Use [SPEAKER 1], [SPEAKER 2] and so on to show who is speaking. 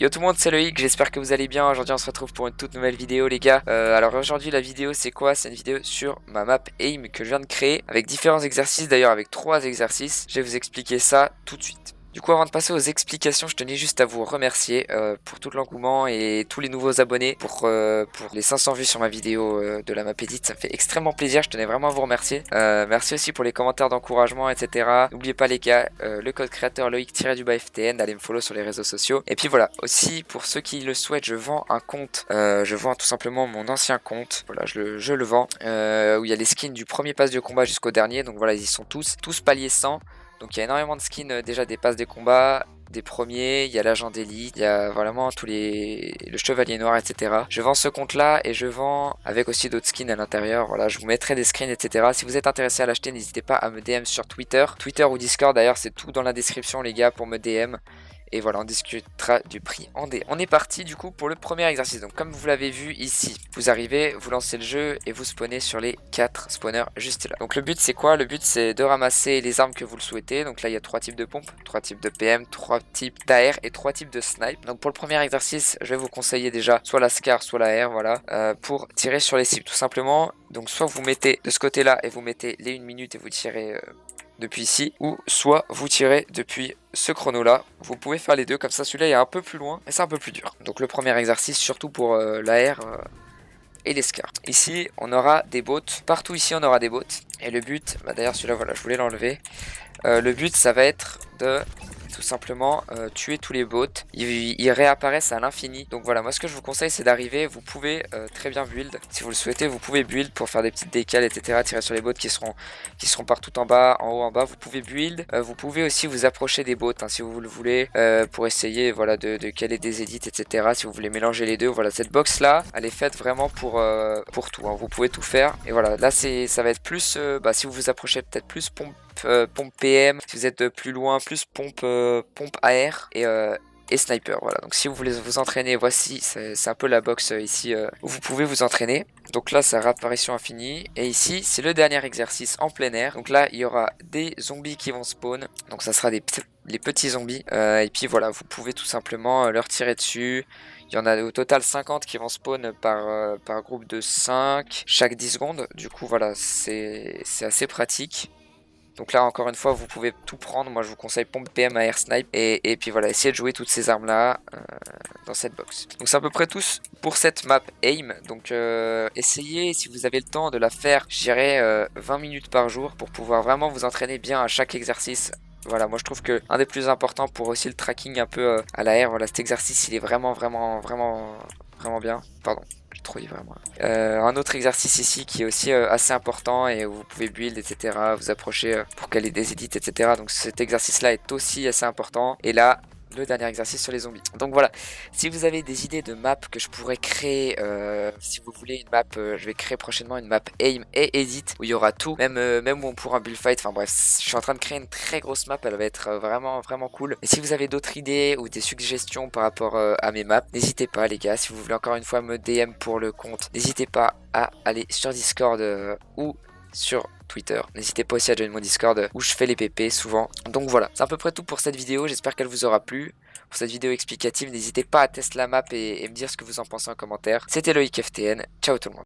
[SPEAKER 1] Yo tout le monde, c'est Loïc, j'espère que vous allez bien. Aujourd'hui on se retrouve pour une toute nouvelle vidéo les gars. Alors aujourd'hui la vidéo c'est quoi? C'est une vidéo sur ma map AIM que je viens de créer avec différents exercices, d'ailleurs avec 3 exercices. Je vais vous expliquer ça tout de suite. Du coup, avant de passer aux explications, je tenais juste à vous remercier pour tout l'engouement et tous les nouveaux abonnés pour les 500 vues sur ma vidéo de la map edit. Ça me fait extrêmement plaisir, je tenais vraiment à vous remercier. Merci aussi pour les commentaires d'encouragement, etc. N'oubliez pas les gars, le code créateur Loïc-FTN, d'aller me follow sur les réseaux sociaux. Et puis voilà, aussi pour ceux qui le souhaitent, je vends un compte. Je vends tout simplement mon ancien compte. Voilà, je le vends. Où il y a les skins du premier pass de combat jusqu'au dernier. Donc voilà, ils y sont tous paliers 100. Donc il y a énormément de skins déjà des passes des combats, des premiers, il y a l'agent d'élite, il y a vraiment le chevalier noir, etc. Je vends ce compte là et je vends avec aussi d'autres skins à l'intérieur. Voilà, je vous mettrai des screens, etc. Si vous êtes intéressé à l'acheter, n'hésitez pas à me DM sur Twitter ou Discord. D'ailleurs, c'est tout dans la description les gars pour me DM. Et voilà, on discutera du prix en D. On est parti du coup pour le premier exercice. Donc comme vous l'avez vu ici, vous arrivez, vous lancez le jeu et vous spawnez sur les 4 spawners juste là. Donc le but c'est quoi? Le but c'est de ramasser les armes que vous le souhaitez. Donc là il y a 3 types de pompes, 3 types de PM, 3 types d'AR et 3 types de snipe. Donc pour le premier exercice, je vais vous conseiller déjà soit la SCAR, soit la R, voilà, pour tirer sur les cibles tout simplement. Donc soit vous mettez de ce côté là et vous mettez les 1 minute et vous tirez depuis ici, ou soit vous tirez depuis ce chrono là. Vous pouvez faire les deux, comme ça celui-là est un peu plus loin et c'est un peu plus dur. Donc le premier exercice surtout pour l'AR et les scars. Ici on aura des bots, partout ici on aura des bots. Et le but, bah d'ailleurs celui-là voilà je voulais l'enlever. Le but ça va être de tout simplement tuer tous les bots. Ils réapparaissent à l'infini. Donc voilà, moi ce que je vous conseille c'est d'arriver. Vous pouvez très bien build. Si vous le souhaitez, vous pouvez build pour faire des petites décales, etc. Tirer sur les bots qui seront partout en bas, en haut, en bas. Vous pouvez build. Vous pouvez aussi vous approcher des bots hein, si vous le voulez. Pour essayer voilà, de caler des edits, etc. Si vous voulez mélanger les deux. Voilà, cette box là, elle est faite vraiment pour tout. Hein. Vous pouvez tout faire. Et voilà, là ça va être plus, si vous vous approchez peut-être plus pompe PM, si vous êtes plus loin, plus pompe AR et sniper. Voilà, donc si vous voulez vous entraîner, voici, c'est un peu la box ici où vous pouvez vous entraîner. Donc là, c'est réapparition infinie. Et ici, c'est le dernier exercice en plein air. Donc là, il y aura des zombies qui vont spawn. Donc ça sera les petits zombies. Et puis voilà, vous pouvez tout simplement leur tirer dessus. Il y en a au total 50 qui vont spawn par groupe de 5 chaque 10 secondes. Du coup, voilà, c'est assez pratique. Donc là encore une fois vous pouvez tout prendre, moi je vous conseille pompe PM, AR snipe et puis voilà, essayez de jouer toutes ces armes là dans cette box. Donc c'est à peu près tout pour cette map AIM, donc essayez si vous avez le temps de la faire, je dirais 20 minutes par jour pour pouvoir vraiment vous entraîner bien à chaque exercice. Voilà, moi je trouve que un des plus importants pour aussi le tracking un peu à la R, voilà cet exercice il est vraiment bien, pardon. Trop dit vraiment. Un autre exercice ici qui est aussi assez important et où vous pouvez build, etc. Vous approcher pour qu'elle ait des edits, etc. Donc cet exercice là est aussi assez important. Et là, le dernier exercice sur les zombies. Donc voilà, si vous avez des idées de map que je pourrais créer, si vous voulez une map, je vais créer prochainement une map aim et edit où il y aura tout, même où on pourra build fight. Enfin bref, je suis en train de créer une très grosse map, elle va être vraiment cool. Et si vous avez d'autres idées ou des suggestions par rapport à mes maps, n'hésitez pas les gars. Si vous voulez encore une fois me DM pour le compte, n'hésitez pas à aller sur Discord ou sur Twitter. N'hésitez pas aussi à joindre mon Discord où je fais les PP souvent. Donc voilà, c'est à peu près tout pour cette vidéo. J'espère qu'elle vous aura plu. Pour cette vidéo explicative, n'hésitez pas à tester la map et me dire ce que vous en pensez en commentaire. C'était Loïc FTN. Ciao tout le monde.